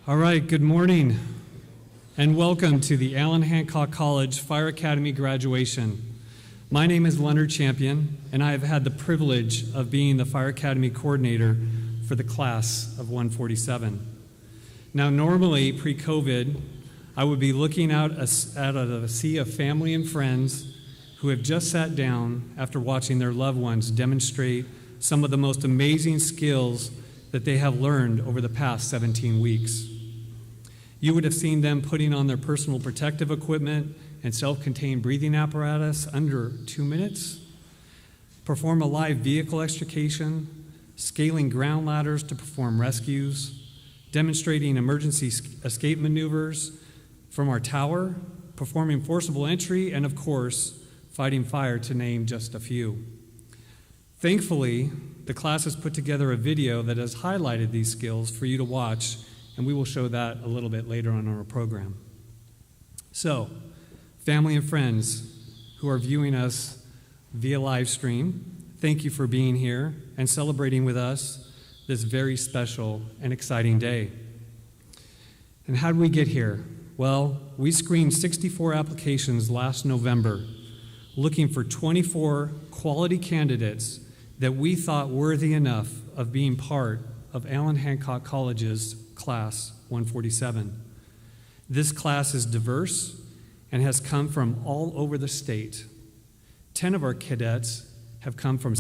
All right, good morning, and welcome to the Allen Hancock College Fire Academy graduation. My name is Leonard Champion, and I have had the privilege of being the Fire Academy coordinator for the class of 147. Now, normally, pre-COVID, I would be looking out at a sea of family and friends who have just sat down after watching their loved ones demonstrate some of the most amazing skills that they have learned over the past 17 weeks. You would have seen them putting on their personal protective equipment and self-contained breathing apparatus under 2 minutes, perform a live vehicle extrication, scaling ground ladders to perform rescues, demonstrating emergency escape maneuvers from our tower, performing forcible entry, and of course, fighting fire, to name just a few. Thankfully, the class has put together a video that has highlighted these skills for you to watch, and we will show that a little bit later on in our program. So, family and friends who are viewing us via live stream, thank you for being here and celebrating with us this very special and exciting day. And how did we get here? Well, we screened 64 applications last November, looking for 24 quality candidates that we thought worthy enough of being part of Allen Hancock College's Class 147. This class is diverse and has come from all over the state. 10 of our cadets have come from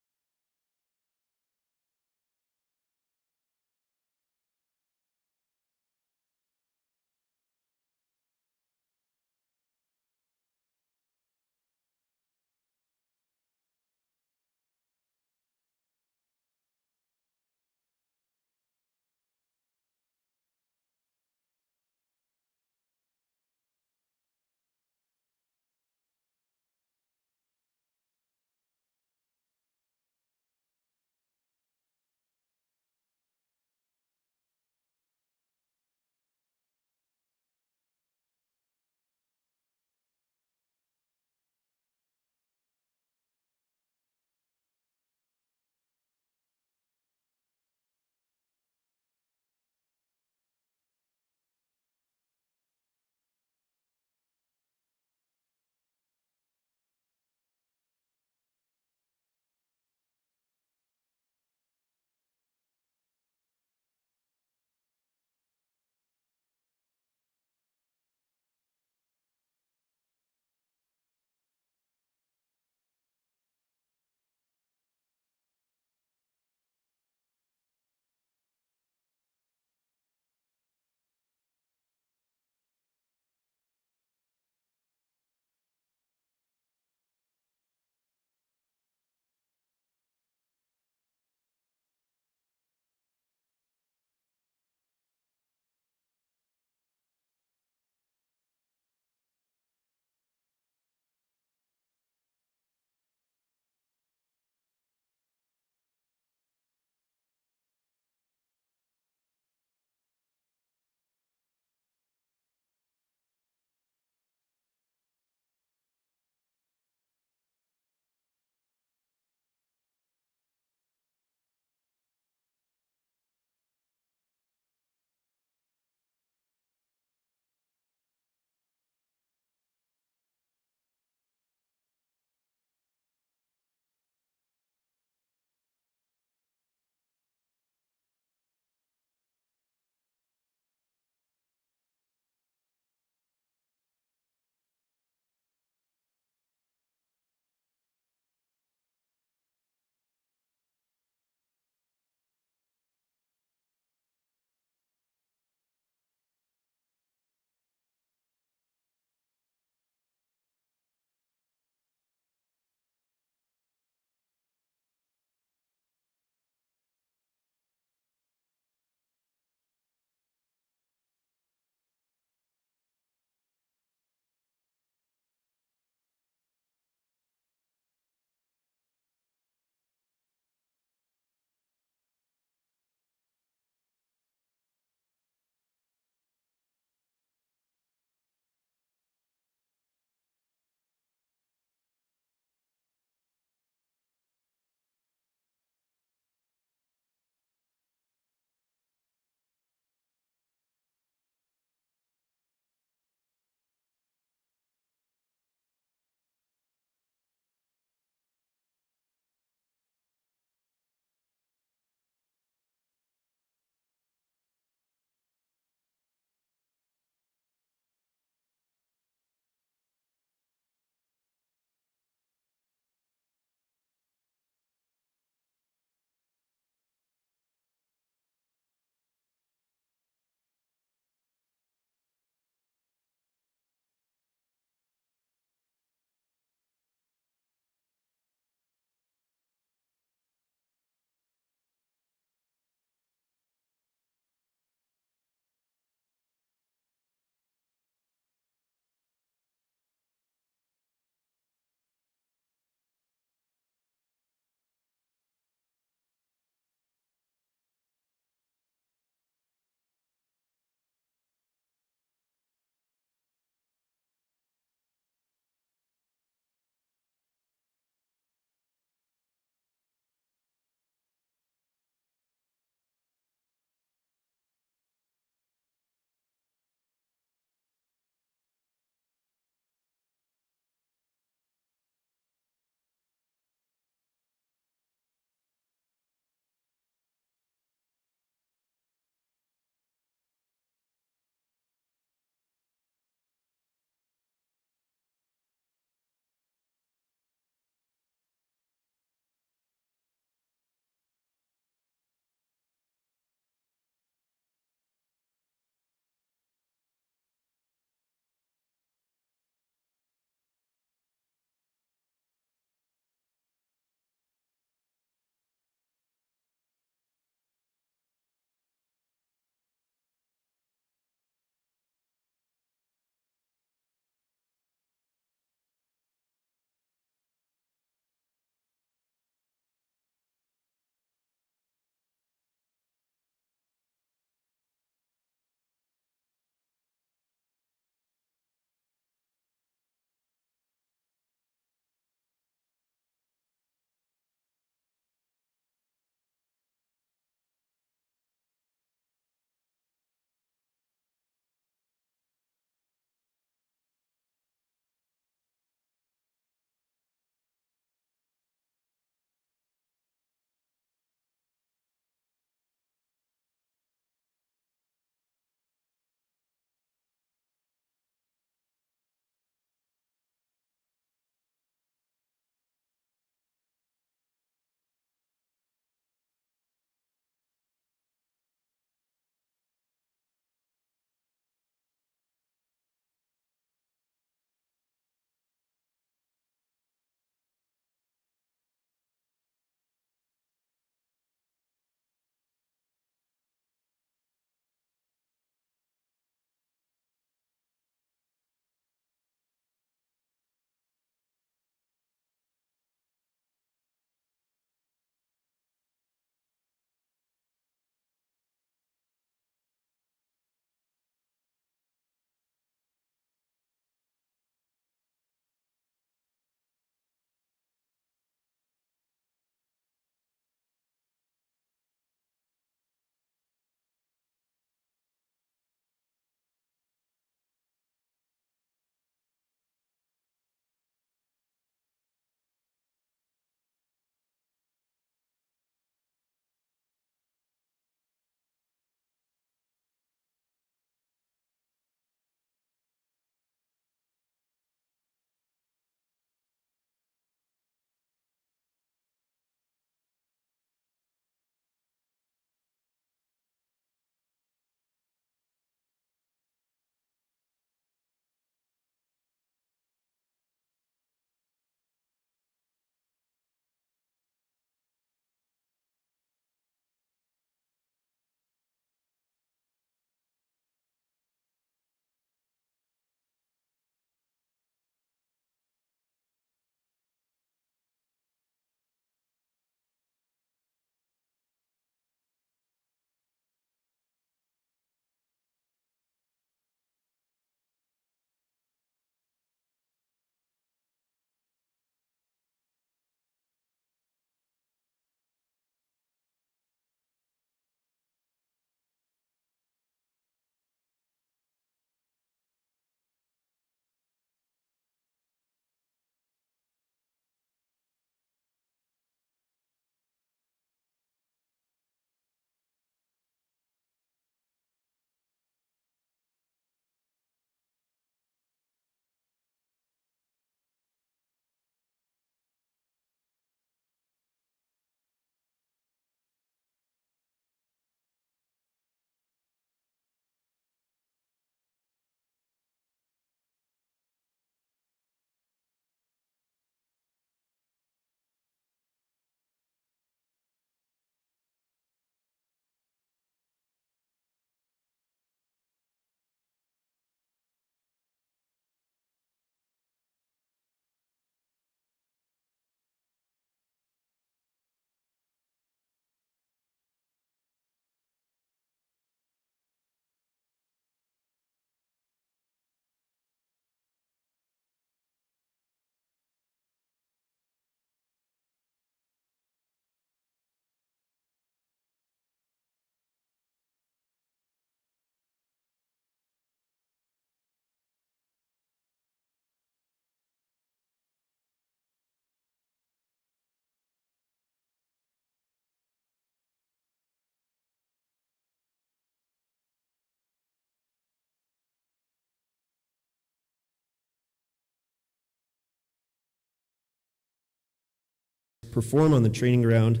perform on the training ground,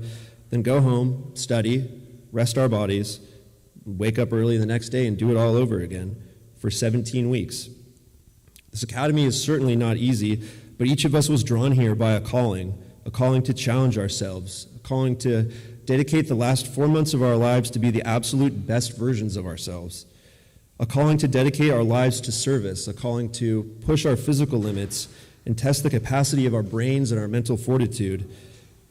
then go home, study, rest our bodies, wake up early the next day and do it all over again for 17 weeks. This academy is certainly not easy, but each of us was drawn here by a calling to challenge ourselves, a calling to dedicate the last 4 months of our lives to be the absolute best versions of ourselves, a calling to dedicate our lives to service, a calling to push our physical limits and test the capacity of our brains and our mental fortitude.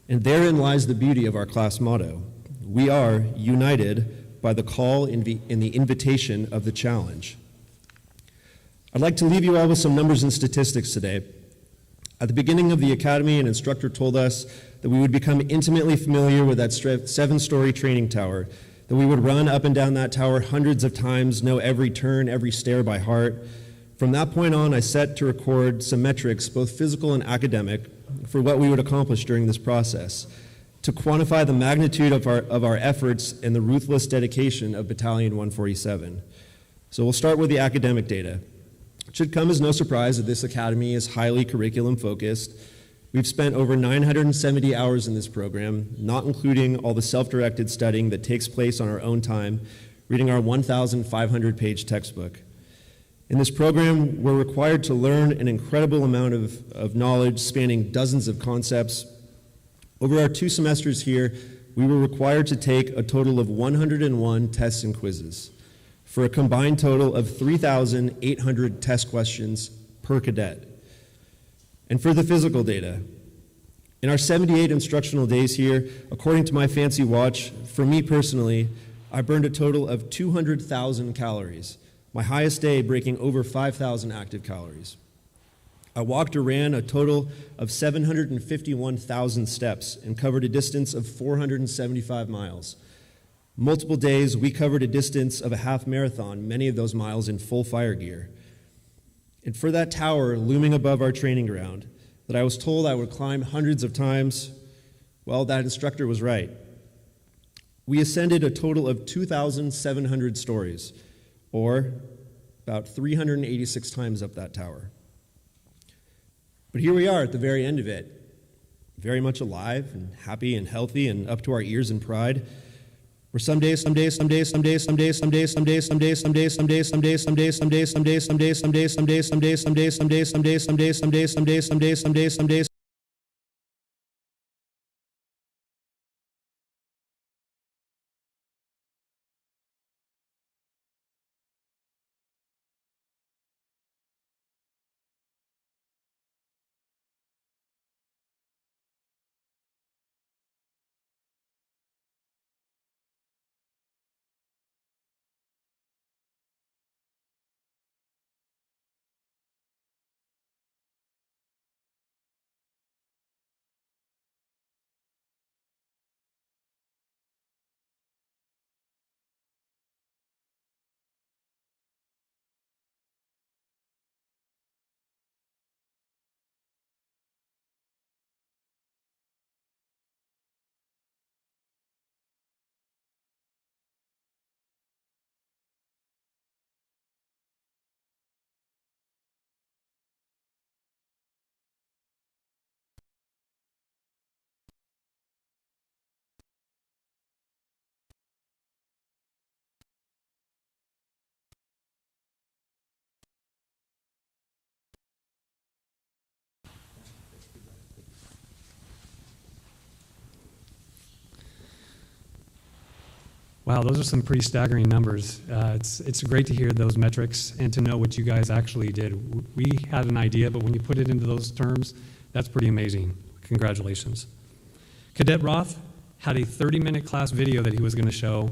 And therein lies the beauty of our class motto. We are united by the call and the invitation of the challenge. I'd like to leave you all with some numbers and statistics today. At the beginning of the academy, an instructor told us that we would become intimately familiar with that 7-story training tower, that we would run up and down that tower hundreds of times, know every turn, every stair by heart. From that point on, I set to record some metrics, both physical and academic, for what we would accomplish during this process, to quantify the magnitude of our efforts and the ruthless dedication of Battalion 147. So we'll start with the academic data. It should come as no surprise that this academy is highly curriculum focused. We've spent over 970 hours in this program, not including all the self-directed studying that takes place on our own time, reading our 1,500-page textbook. In this program, we're required to learn an incredible amount of knowledge spanning dozens of concepts. Over our 2 semesters here, we were required to take a total of 101 tests and quizzes, for a combined total of 3,800 test questions per cadet. And for the physical data, in our 78 instructional days here, according to my fancy watch, for me personally, I burned a total of 200,000 calories, my highest day breaking over 5,000 active calories. I walked or ran a total of 751,000 steps and covered a distance of 475 miles. Multiple days, we covered a distance of a half marathon, many of those miles in full fire gear. And for that tower looming above our training ground that I was told I would climb hundreds of times, well, that instructor was right. We ascended a total of 2,700 stories, or about 386 times up that tower. But here we are at the very end of it, very much alive and happy and healthy and up to our ears in pride. Where some days, Wow, those are some pretty staggering numbers. It's great to hear those metrics and to know what you guys actually did. We had an idea, but when you put it into those terms, that's pretty amazing. Congratulations. Cadet Roth had a 30-minute class video that he was going to show.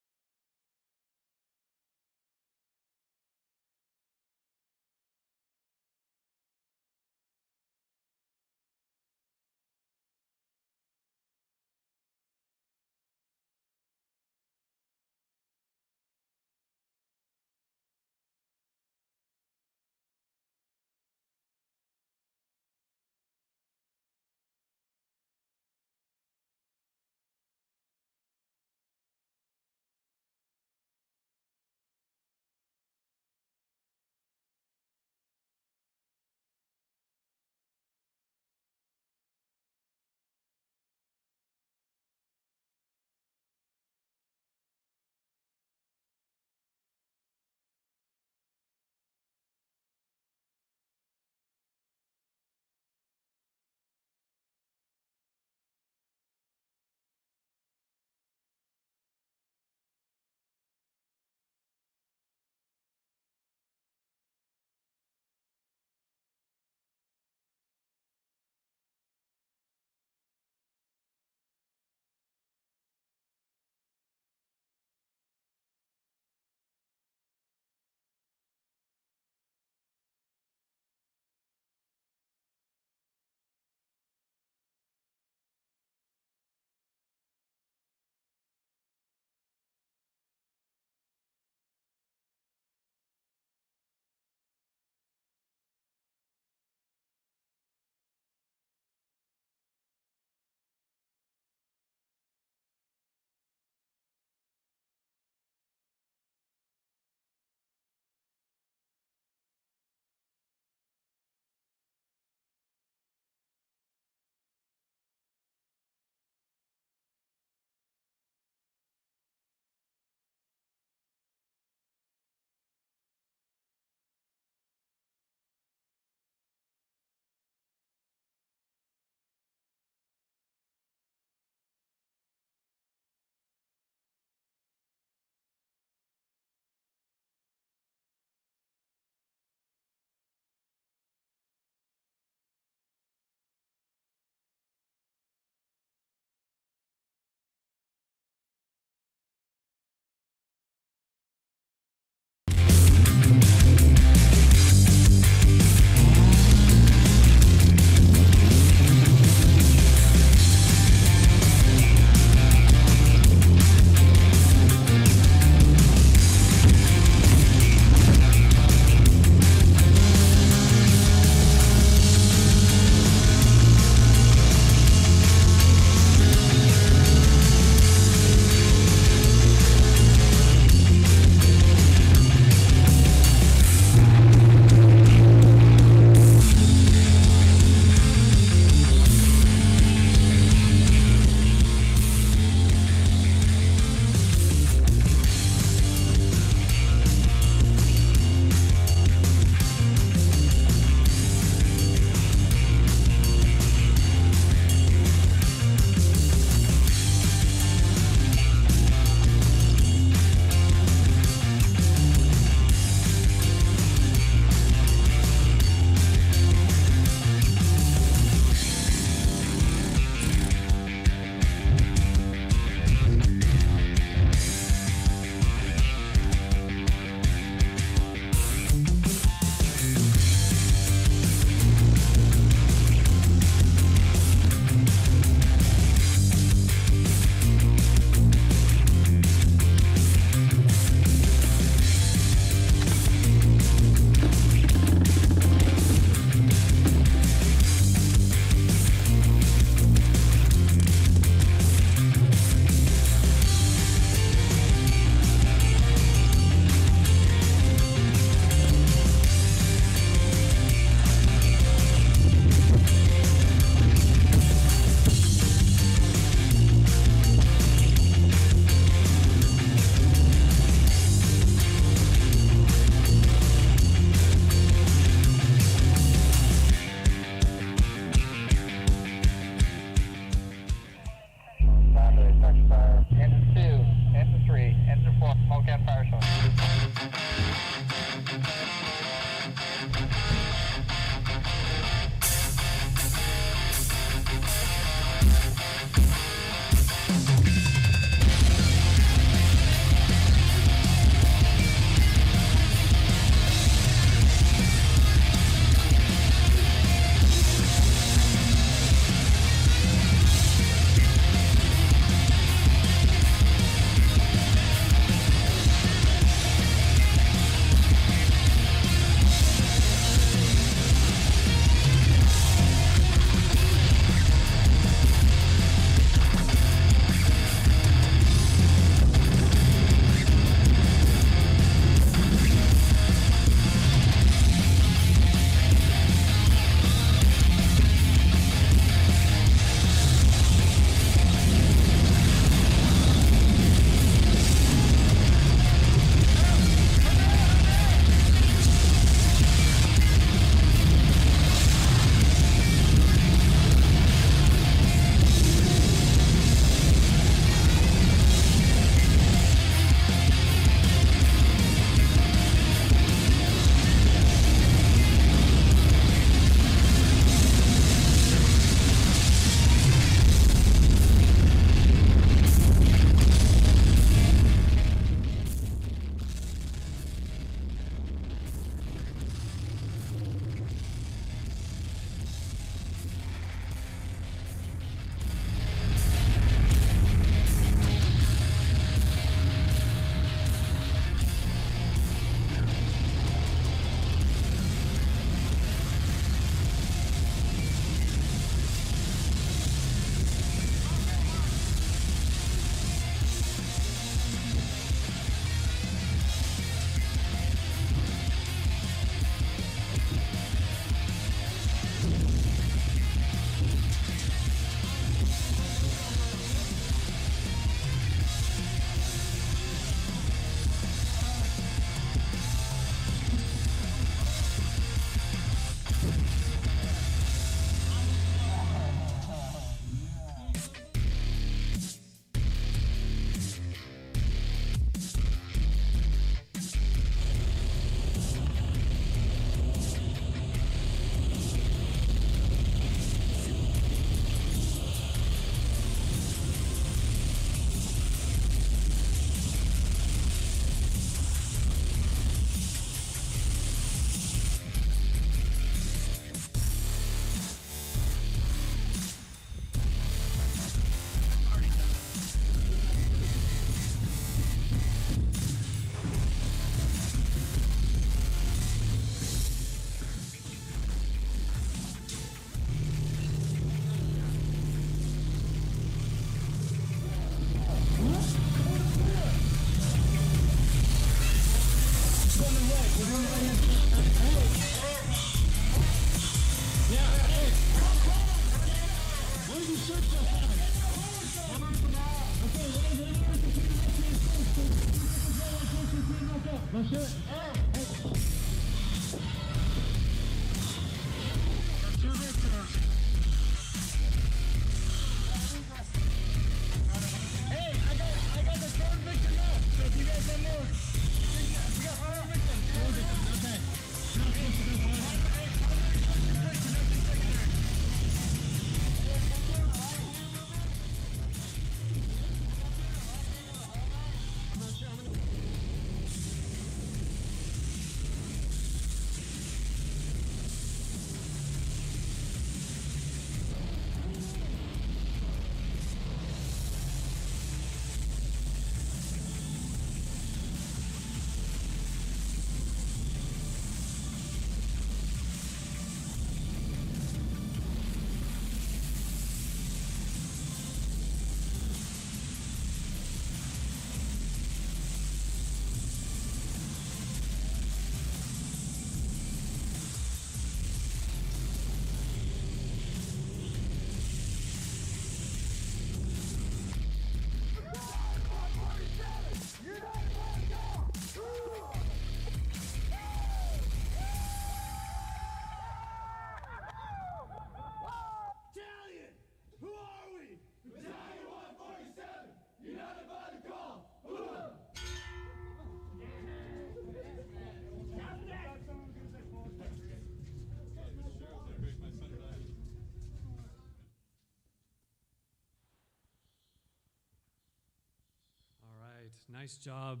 Nice job.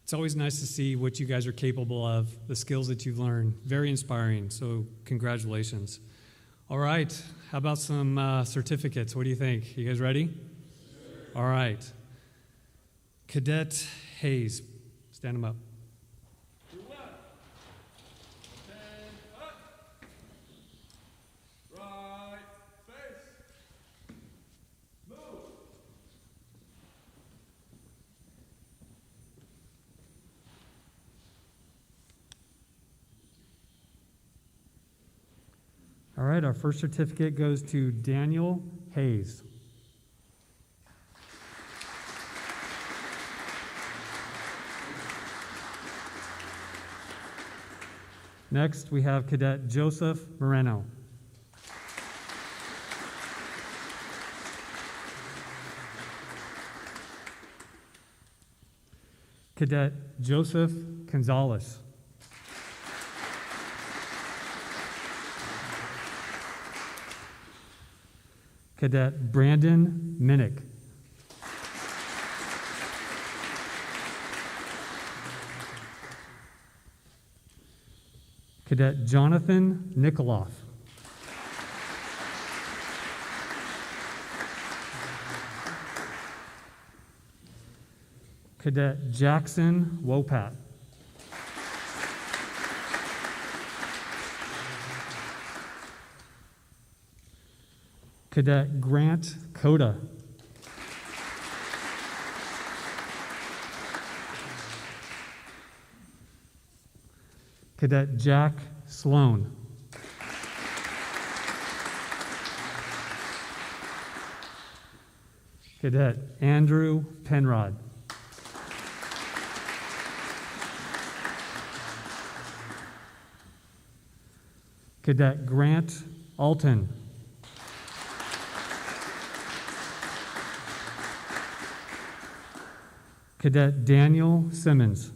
It's always nice to see what you guys are capable of, the skills that you've learned. Very inspiring, so congratulations. All right, how about some certificates? What do you think? You guys ready? Sure. All right. Cadet Hayes, stand him up. All right, our first certificate goes to Daniel Hayes. Next, we have Cadet Joseph Moreno. Cadet Joseph Gonzalez. Cadet Brandon Minnick. Cadet Jonathan Nikoloff. Cadet Jackson Wopat. Cadet Grant Coda. Cadet Jack Sloan. Cadet Andrew Penrod. Cadet Grant Alton. Cadet Daniel Simmons.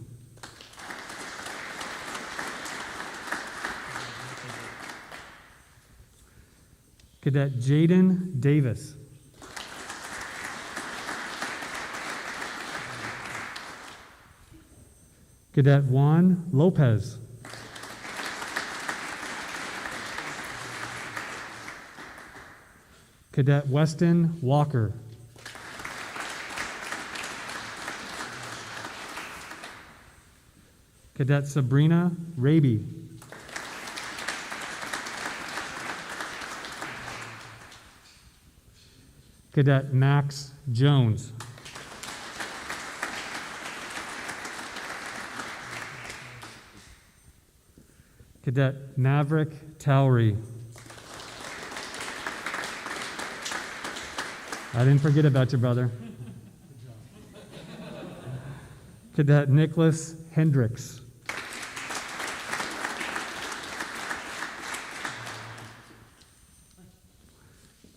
Cadet Jaden Davis. Cadet Juan Lopez. Cadet Weston Walker. Cadet Sabrina Raby. Cadet Max Jones. Cadet Maverick Towery. I didn't forget about you, brother. Cadet Nicholas Hendricks.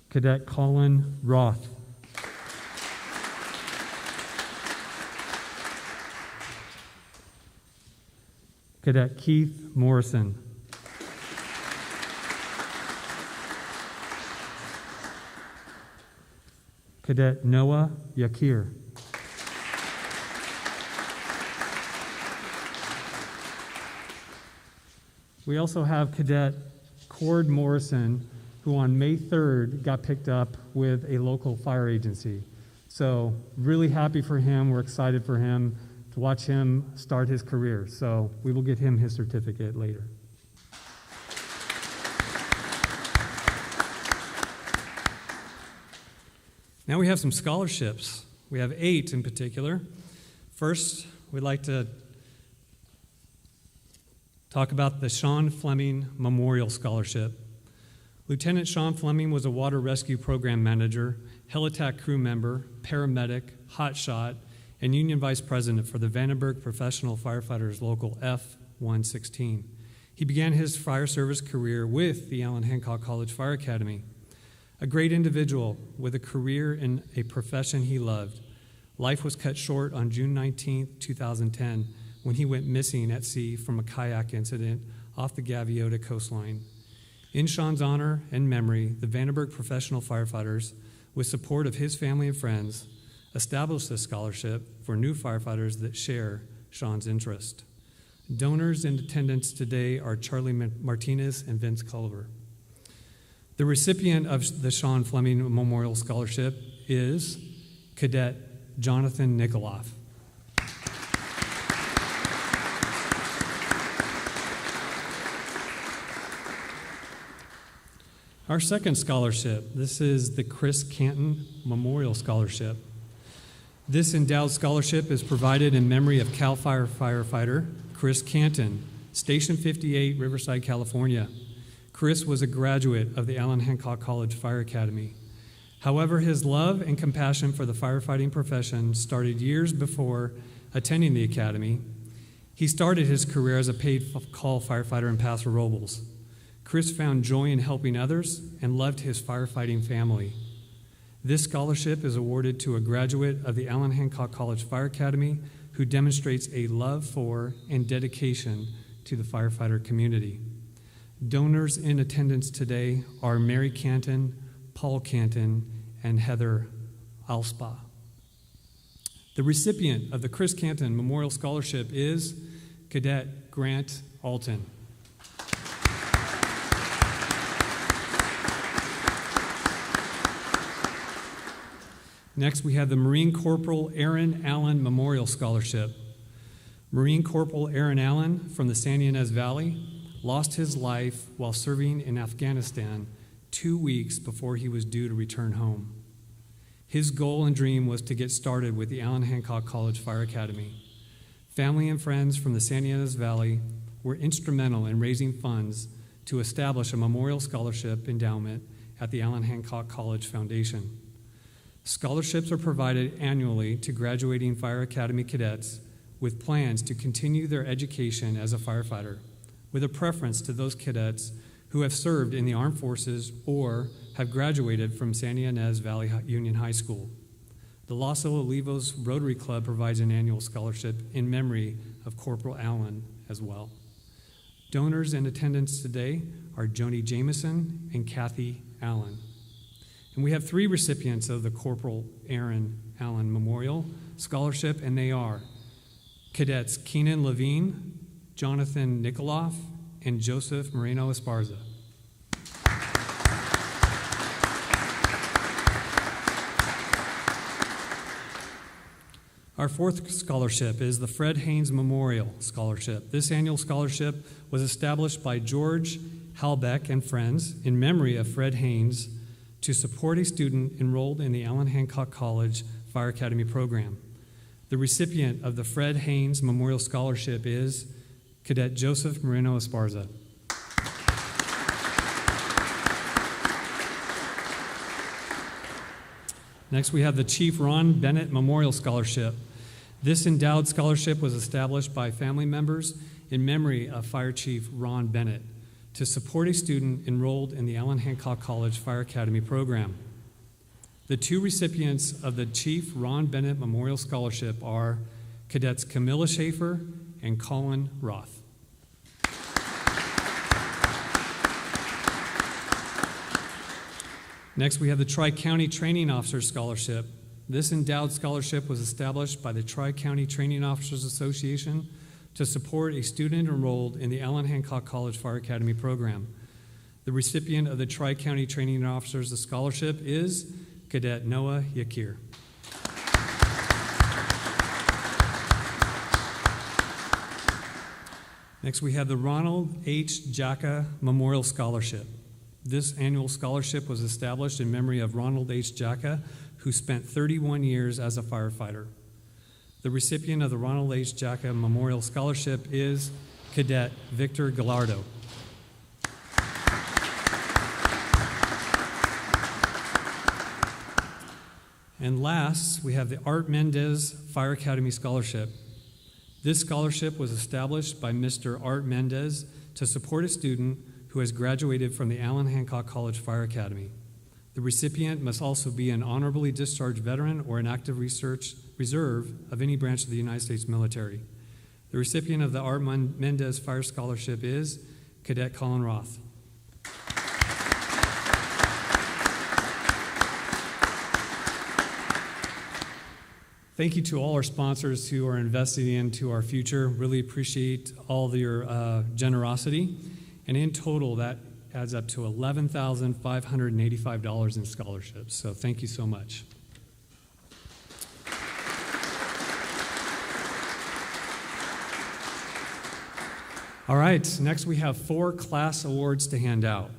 Cadet Colin Roth. Cadet Keith Morrison. Cadet Noah Yakir. We also have Cadet Cord Morrison, who on May 3rd got picked up with a local fire agency. So really happy for him. We're excited for him to watch him start his career. So we will get him his certificate later. Now we have some scholarships. We have 8 in particular. First, we'd like to talk about the Sean Fleming Memorial Scholarship. Lieutenant Sean Fleming was a water rescue program manager, helitack crew member, paramedic, hotshot, and union vice president for the Vandenberg Professional Firefighters Local F-116. He began his fire service career with the Allen Hancock College Fire Academy. A great individual with a career in a profession he loved. Life was cut short on June 19, 2010, when he went missing at sea from a kayak incident off the Gaviota coastline. In Sean's honor and memory, the Vandenberg Professional Firefighters, with support of his family and friends, established a scholarship for new firefighters that share Sean's interest. Donors in attendance today are Charlie Martinez and Vince Culver. The recipient of the Sean Fleming Memorial Scholarship is Cadet Jonathan Nikoloff. Our second scholarship, this is the Chris Canton Memorial Scholarship. This endowed scholarship is provided in memory of CAL FIRE firefighter Chris Canton, Station 58, Riverside, California. Chris was a graduate of the Allen Hancock College Fire Academy. However, his love and compassion for the firefighting profession started years before attending the academy. He started his career as a paid call firefighter in Paso Robles. Chris found joy in helping others and loved his firefighting family. This scholarship is awarded to a graduate of the Allen Hancock College Fire Academy who demonstrates a love for and dedication to the firefighter community. Donors in attendance today are Mary Canton, Paul Canton, and Heather Alspa. The recipient of the Chris Canton Memorial Scholarship is Cadet Grant Alton. Next, we have the Marine Corporal Aaron Allen Memorial Scholarship. Marine Corporal Aaron Allen from the San Ynez Valley lost his life while serving in Afghanistan 2 weeks before he was due to return home. His goal and dream was to get started with the Allen Hancock College Fire Academy. Family and friends from the San Ynez Valley were instrumental in raising funds to establish a memorial scholarship endowment at the Allen Hancock College Foundation. Scholarships are provided annually to graduating Fire Academy cadets with plans to continue their education as a firefighter, with a preference to those cadets who have served in the armed forces or have graduated from San Ynez Valley Union High School. The Los Olivos Rotary Club provides an annual scholarship in memory of Corporal Allen as well. Donors in attendance today are Joni Jameson and Kathy Allen. And we have 3 recipients of the Corporal Aaron Allen Memorial Scholarship, and they are Cadets Keenan Levine, Jonathan Nikoloff, and Joseph Moreno Esparza. Our fourth scholarship is the Fred Haynes Memorial Scholarship. This annual scholarship was established by George Halbeck and friends in memory of Fred Haynes to support a student enrolled in the Allen Hancock College Fire Academy program. The recipient of the Fred Haynes Memorial Scholarship is Cadet Joseph Moreno Esparza. Next, we have the Chief Ron Bennett Memorial Scholarship. This endowed scholarship was established by family members in memory of Fire Chief Ron Bennett to support a student enrolled in the Allen Hancock College Fire Academy program. The two recipients of the Chief Ron Bennett Memorial Scholarship are Cadets Camilla Schaefer and Colin Roth. Next, we have the Tri-County Training Officers Scholarship. This endowed scholarship was established by the Tri-County Training Officers Association to support a student enrolled in the Allen Hancock College Fire Academy program. The recipient of the Tri-County Training Officers Scholarship is Cadet Noah Yakir. Next, we have the Ronald H. Jacka Memorial Scholarship. This annual scholarship was established in memory of Ronald H. Jacka, who spent 31 years as a firefighter. The recipient of the Ronald H. Jacka Memorial Scholarship is Cadet Victor Gallardo. And last, we have the Art Mendez Fire Academy Scholarship. This scholarship was established by Mr. Art Mendez to support a student who has graduated from the Allen Hancock College Fire Academy. The recipient must also be an honorably discharged veteran or an active research reserve of any branch of the United States military. The recipient of the Art Mendez Fire Scholarship is Cadet Colin Roth. Thank you to all our sponsors who are investing into our future. Really appreciate all of your generosity. And in total, that adds up to $11,585 in scholarships. So thank you so much. All right, next we have 4 class awards to hand out.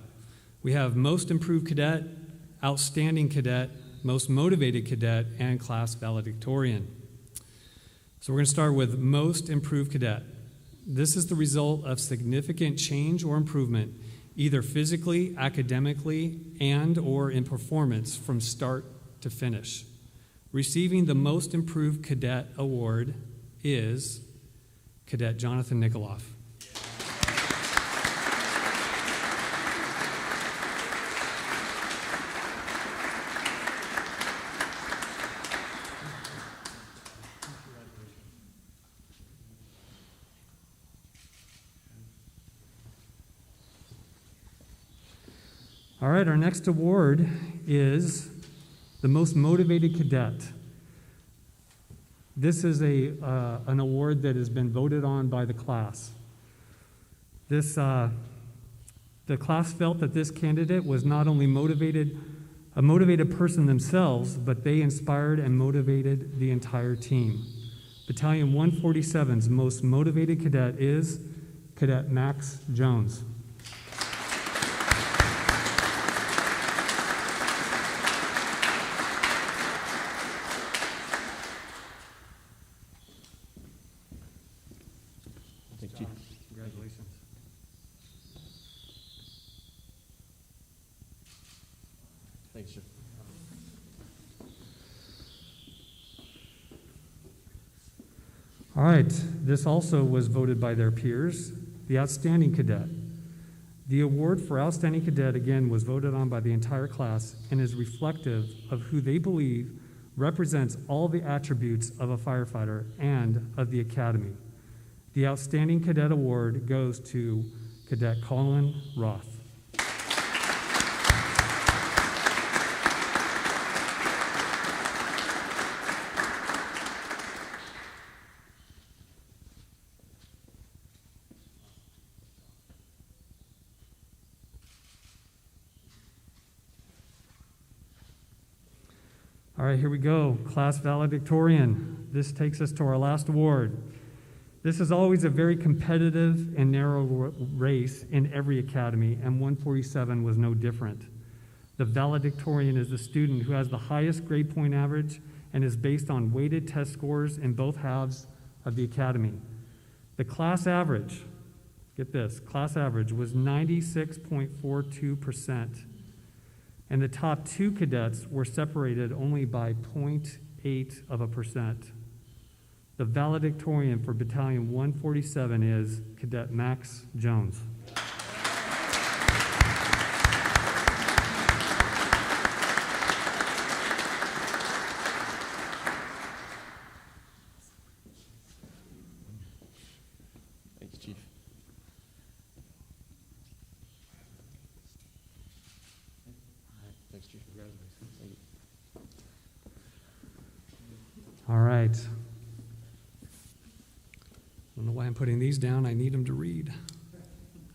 We have Most Improved Cadet, Outstanding Cadet, Most Motivated Cadet, and Class Valedictorian. So we're going to start with Most Improved Cadet. This is the result of significant change or improvement, either physically, academically, and or in performance from start to finish. Receiving the Most Improved Cadet Award is Cadet Jonathan Nikoloff. All right, our next award is the Most Motivated Cadet. This is an award that has been voted on by the class. The class felt that this candidate was not only a motivated person themselves, but they inspired and motivated the entire team. Battalion 147's Most Motivated Cadet is Cadet Max Jones. Congratulations. Thanks, sir. All right, this also was voted by their peers, the Outstanding Cadet. The award for Outstanding Cadet, again, was voted on by the entire class and is reflective of who they believe represents all the attributes of a firefighter and of the Academy. The Outstanding Cadet Award goes to Cadet Colin Roth. All right, here we go. Class valedictorian. This takes us to our last award. This is always a very competitive and narrow race in every academy, and 147 was no different. The valedictorian is the student who has the highest grade point average and is based on weighted test scores in both halves of the academy. The class average, get this, class average was 96.42%. and the top 2 cadets were separated only by 0.8%. The valedictorian for Battalion 147 is Cadet Max Jones. Thanks, Chief. Thanks, Chief. Congratulations. Thank you. All right. I don't know why I'm putting these down. I need them to read.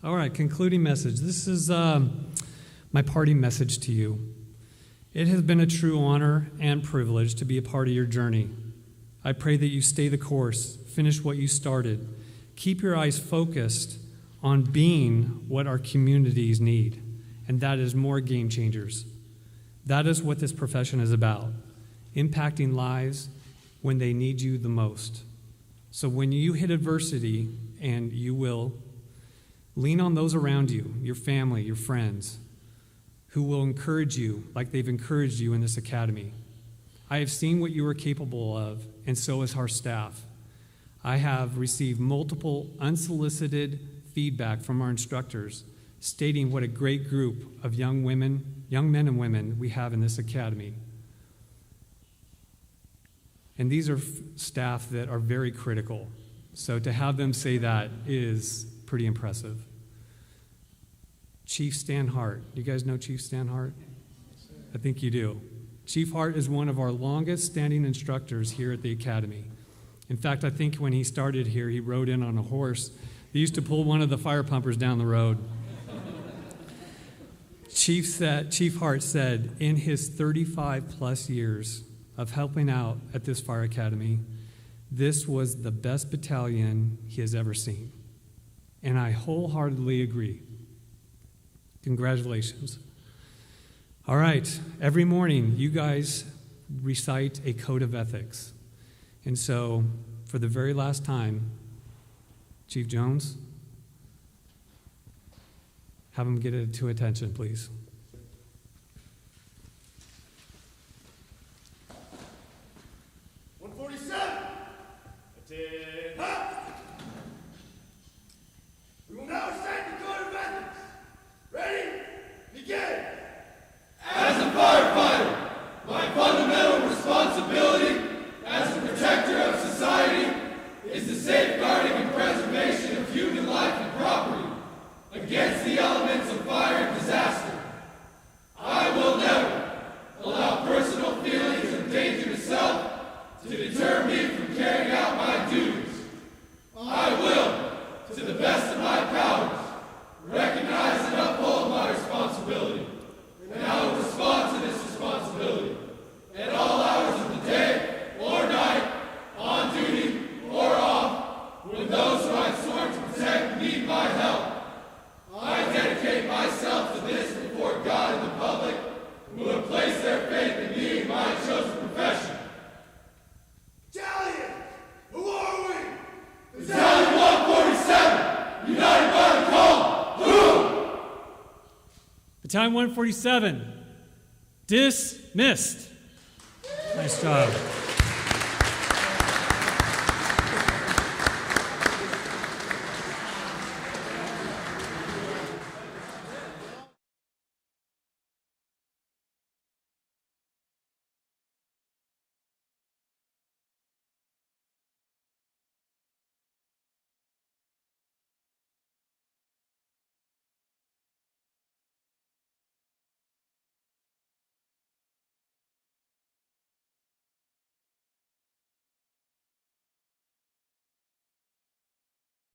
All right, concluding message. This is my parting message to you. It has been a true honor and privilege to be a part of your journey. I pray that you stay the course, finish what you started. Keep your eyes focused on being what our communities need, and that is more game changers. That is what this profession is about, impacting lives when they need you the most. So when you hit adversity, and you will, lean on those around you, your family, your friends, who will encourage you like they've encouraged you in this academy. I have seen what you are capable of, and so has our staff. I have received multiple unsolicited feedback from our instructors stating what a great group of young men and women we have in this academy. And these are staff that are very critical. So to have them say that is pretty impressive. Chief Stan Hart. You guys know Chief Stan Hart? I think you do. Chief Hart is one of our longest standing instructors here at the academy. In fact, I think when he started here, he rode in on a horse. They used to pull one of the fire pumpers down the road. Chief Hart said in his 35 plus years of helping out at this fire academy, this was the best battalion he has ever seen. And I wholeheartedly agree. Congratulations. All right, every morning you guys recite a code of ethics. And so, for the very last time, Chief Jones, have him get it to attention, please. We will now recite the code of ethics. Ready? Begin. As a firefighter, my fundamental responsibility as a protector of society is the safeguarding and preservation of human life and property against the elements of fire and disaster. I will never allow personal feelings of danger to self to deter me from carrying out my duties. I will, to the best of my powers, recognize and uphold my responsibility, and I will respond to this responsibility at all hours of the day or night, on duty or off, when those who I've sworn to protect need my help. I dedicate myself to this before God and the public, who have placed their faith in me and my chosen profession. Battalion, who are we? Battalion 147, united by the call. Who? Battalion 147, dismissed. Nice job.